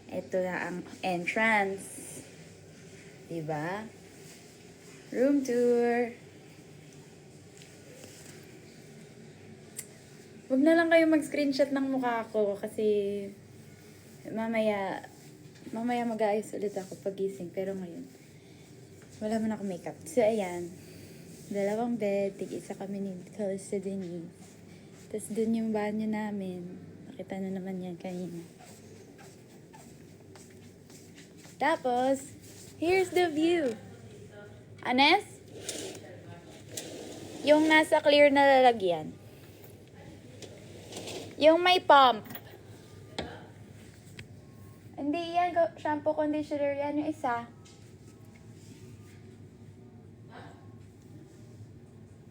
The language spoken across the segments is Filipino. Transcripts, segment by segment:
Ito na ang entrance. Diba? Room tour. Huwag na lang kayo mag-screenshot ng mukha ko kasi mamaya mag-aayos ulit ako pagising. Pero ngayon, wala man ako makeup. So, ayan. 2 bed. Tig-isa kami ni Calista Denise. Tapos dun yung banyo namin. Nakita na naman yan kanina. Tapos, here's the view. Anes? Yung nasa clear na lalagyan. Yung may pump. Hindi yan, shampoo conditioner yan. Yung isa.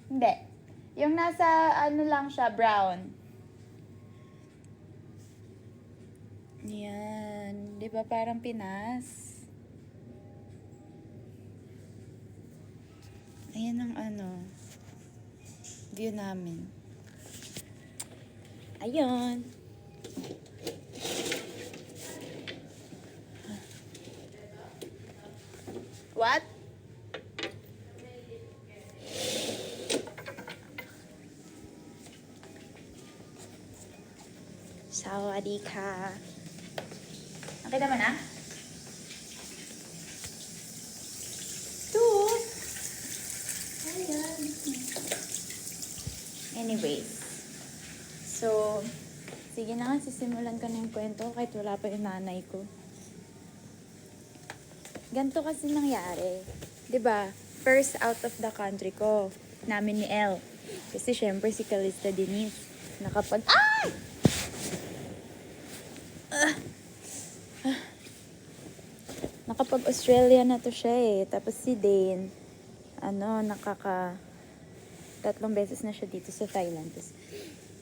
Hindi. Yung nasa, ano lang siya, brown. Yan. Di ba parang Pinas? Ayan ang view namin. Ayun. What? Sawadika. Nakita mo na? Ito. Ayan. Anyways. So, sige na nga, sisimulan ko na yung kwento kahit wala pa yung nanay ko. Ganto kasi nangyari. 'Di ba? First out of the country ko, namin ni Elle. Kasi syempre si Calista Denise nakapag Australia na to siya eh. Tapos si Dane, 3 beses na siya dito sa Thailand. Tapos,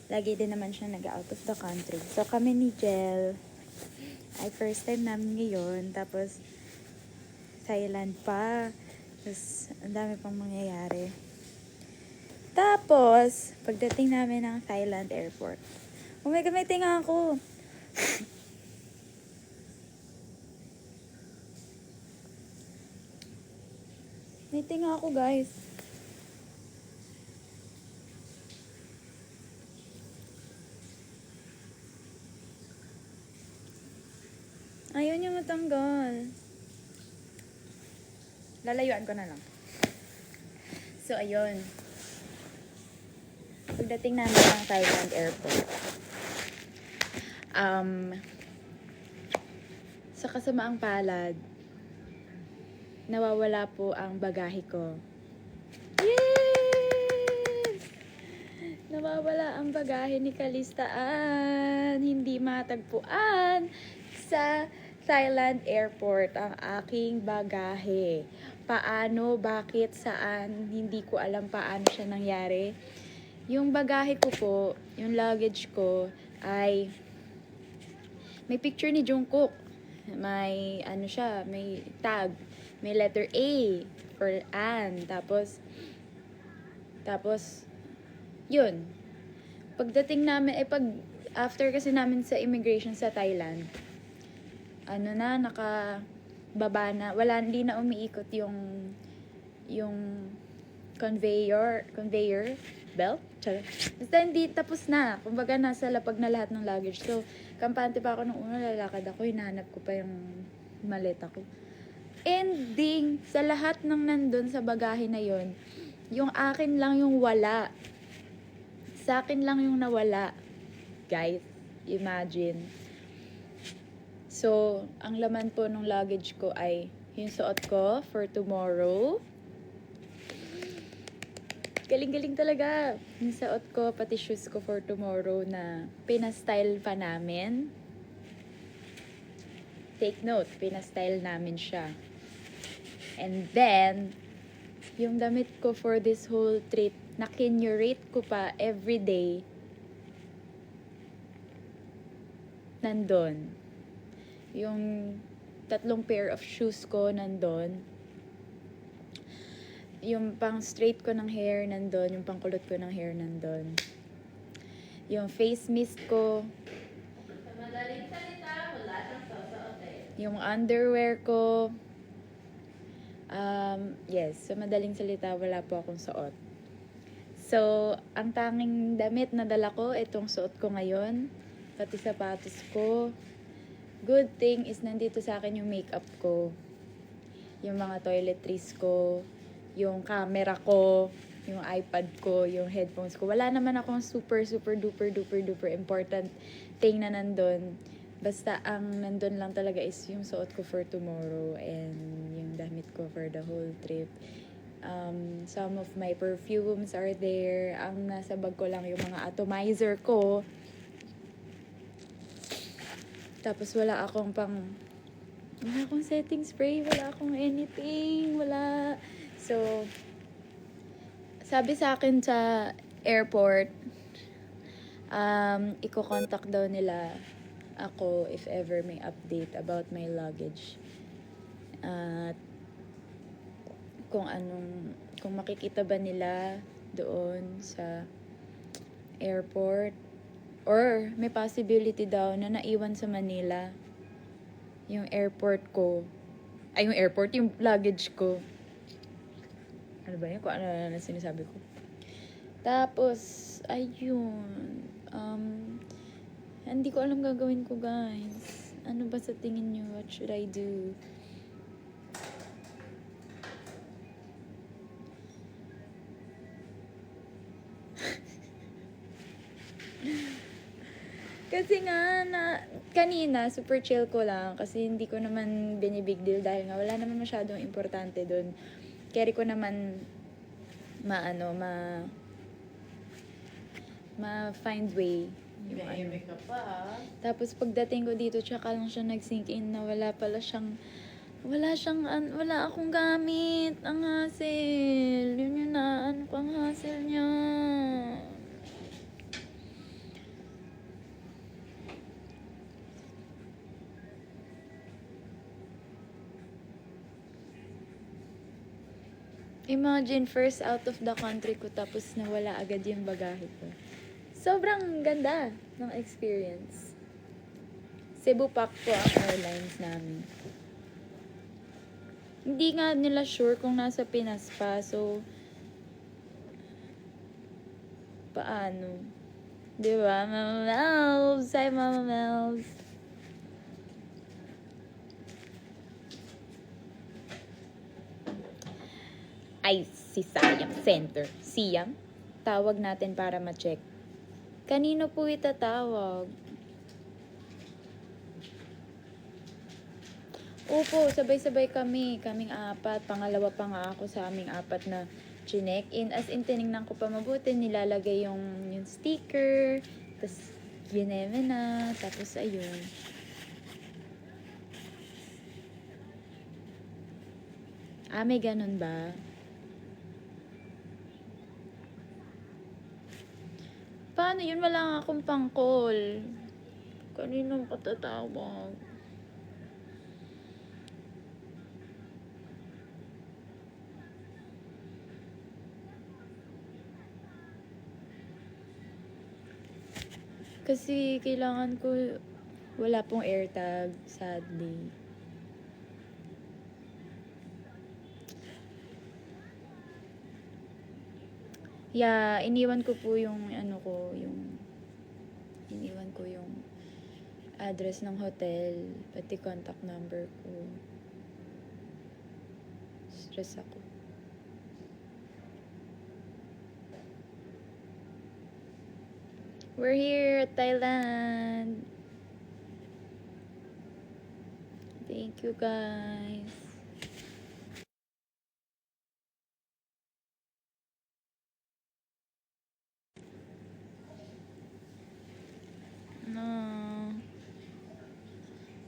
lagi din naman siya nag-out of the country. So, kami ni Jel, ay first time namin ngayon. Tapos, Thailand pa. Tapos, ang dami pang mangyayari. Tapos, pagdating namin ng Thailand airport, oh my God, may tinga ako. May tinga ako, guys. Ayaw niya matanggal. Lalayuan ko na lang. So, ayun. Pagdating namin ng Thailand airport, sa kasamaang palad, nawawala po ang bagahe ko. Yes! Nawawala ang bagahe ni Kalistaan. Hindi matagpuan sa Thailand airport ang aking bagahe. Paano, bakit, saan, hindi ko alam paano siya nangyari. Yung bagahe ko po, yung luggage ko, ay may picture ni Jungkook. May, may tag. May letter A for Anne. Tapos, yun. Pagdating namin, after kasi namin sa immigration sa Thailand, nakababa na, hindi na umiikot yung conveyor belt. Basta hindi tapos na. Kumbaga nasa lapag na lahat ng luggage. So, kampante pa ako nung una, lalakad ako, hinahanap ko pa yung maleta ko. Ending, sa lahat ng nandun sa bagahe na yon, yung akin lang yung wala. Sa akin lang yung nawala. Guys, imagine. So, ang laman po ng luggage ko ay yung suot ko for tomorrow. Galing-galing talaga. Yung suot ko, pati shoes ko for tomorrow na pinastyle pa namin. Take note, pinastyle namin siya. And then, yung damit ko for this whole trip, nakinurate ko pa everyday. Nandun. Yung 3 pair of shoes ko nandun. Yung pang straight ko ng hair nandun. Yung pang kulot ko ng hair nandun. Yung face mist ko. Sa madaling salita, wala siyang susuotin. Yung underwear ko, yes, sa madaling salita, wala po akong suot. So, ang tanging damit na dala ko, itong suot ko ngayon, pati sapatos ko. Good thing is nandito sa akin yung makeup ko, yung mga toiletries ko, yung camera ko, yung iPad ko, yung headphones ko. Wala naman akong super duper important thing na nandun. Basta ang nandun lang talaga is yung suot ko for tomorrow and yung damit ko for the whole trip. Some of my perfumes are there. Ang nasa bag ko lang yung mga atomizer ko. Tapos wala akong setting spray, wala akong anything, wala. So, sabi sa akin sa airport, iko-contact daw nila ako if ever may update about my luggage. At kung makikita ba nila doon sa airport, or may possibility daw na naiwan sa Manila yung yung luggage ko. Ano ba yun? Kung ano na sinasabi ko. Tapos, ayun. Hindi ko alam gagawin ko, guys. Ano ba sa tingin nyo? What should I do? Kasi nga, kanina, super chill ko lang. Kasi hindi ko naman binibig deal dahil nga wala naman masyadong importante doon. Carry ko naman ma-find way. May ka pa, Tapos pagdating ko dito, tsaka lang siya nag-sink in na wala akong gamit. Ang hassle. Yun yun na, pang hassle niya. Imagine, first out of the country ko, tapos nawala agad yung bagahe ko. Sobrang ganda ng experience. Cebu Pac po ang airlines namin. Hindi nga nila sure kung nasa Pinas pa, so paano? Diba, Mama Melvs? Hi, Mama Melvs. Ay, si Siam Center. Siam? Tawag natin para ma-check. Kanino po itatawag? Opo, sabay-sabay kaming apat. Pangalawa pa nga ako sa aming apat na chinek-in. As in, tinignan ko pa mabuti. Nilalagay yung sticker. Tapos, gineme na. Tapos, ayun. May ganun ba? Paano yun? Wala nga akong pang-call. Kaninong patatawag? Kasi kailangan ko, wala pong AirTag, sadly. Yeah, iniwan ko po yung iniwan ko yung address ng hotel, pati contact number ko. Stress ako. We're here at Thailand. Thank you, guys.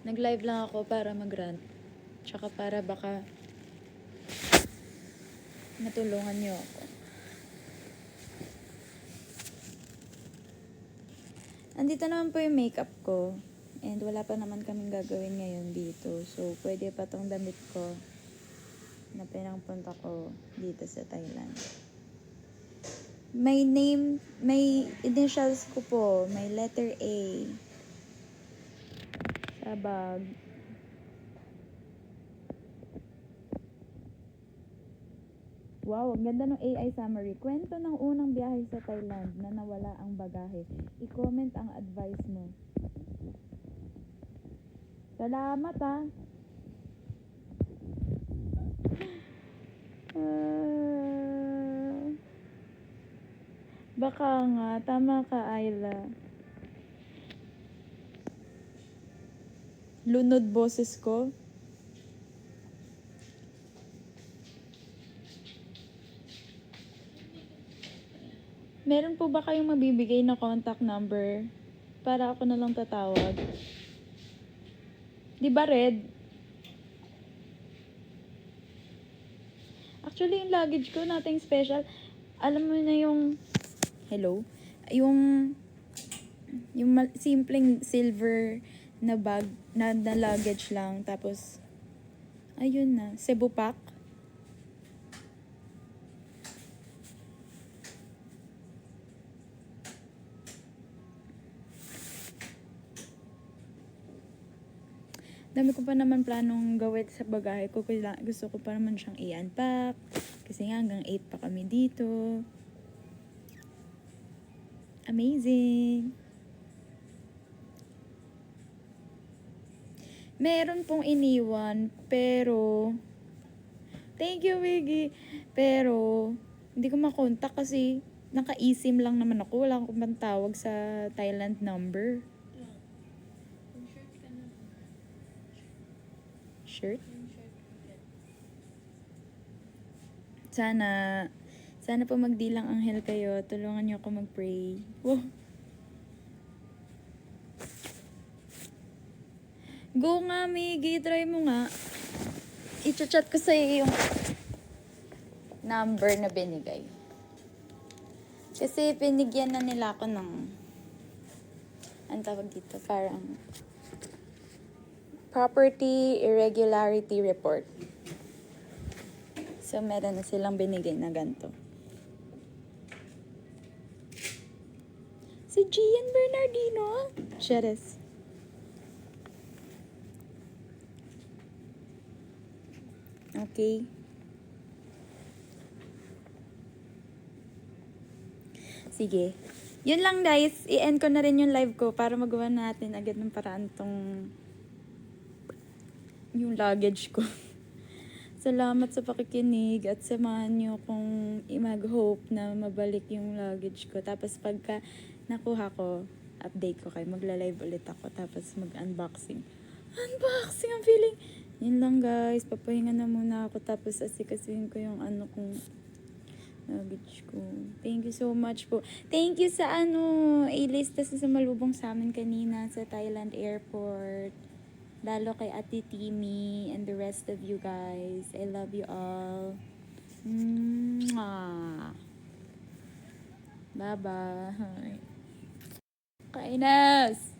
Nag-live lang ako para mag-rant. Tsaka para baka matulungan niyo ako. Andito naman po yung makeup ko. And wala pa naman kaming gagawin ngayon dito. So, pwede pa tong damit ko na pinangpunta ko dito sa Thailand. May name, may initials ko po. May letter A. Sa bag. Wow, ang ganda ng AI summary. Kwento ng unang biyahe sa Thailand na nawala ang bagahe. I-comment ang advice mo. Salamat ah. Baka nga, tama ka Ayla. Lunod boses ko. Meron po ba kayong mabibigay na contact number para ako na lang tatawag? Di ba red? Actually, yung luggage ko, nothing special. Alam mo na yung... Hello? Yung simpleng silver na bag, na luggage lang. Tapos, ayun na. Cebu pack. Dami ko pa naman planong gawin sa bagahe ko. Gusto ko pa naman siyang i-unpack. Kasi nga hanggang 8 pa kami dito. Amazing! Meron pong iniwan, pero... Thank you, Wiggy! Pero, hindi ko makontak kasi naka-eSIM lang naman ako. Wala akong pantawag sa Thailand number. Shirt? Sana po magdilang anghel kayo. Tulungan niyo ako mag-pray. Wow. Go nga, Miggy. Try mo nga. I-chat ko sa'yo yung number na binigay. Kasi binigyan na nila ako ng ang tawag dito, parang property irregularity report. So, meron na silang binigay na ganito. Si Gian Bernardino. Cheres. Okay. Sige. Yun lang guys. I-end ko na rin yung live ko para magawa natin agad ng paraan tong yung luggage ko. Salamat sa pakikinig at samahan nyo kung mag-hope na mabalik yung luggage ko. Tapos pagka nakuha ko, update ko kayo. Magla-live ulit ako. Tapos mag-unboxing. Unboxing ang feeling. Yun lang guys. Papahinga na muna ako. Tapos asikasuhin ko yung kong luggage ko. Thank you so much po. Thank you sa A-list sa sumalubong sa amin kanina sa Thailand airport. Lalo kay Ate Timmy and the rest of you guys. I love you all. Mwah. Bye-bye. Kainas!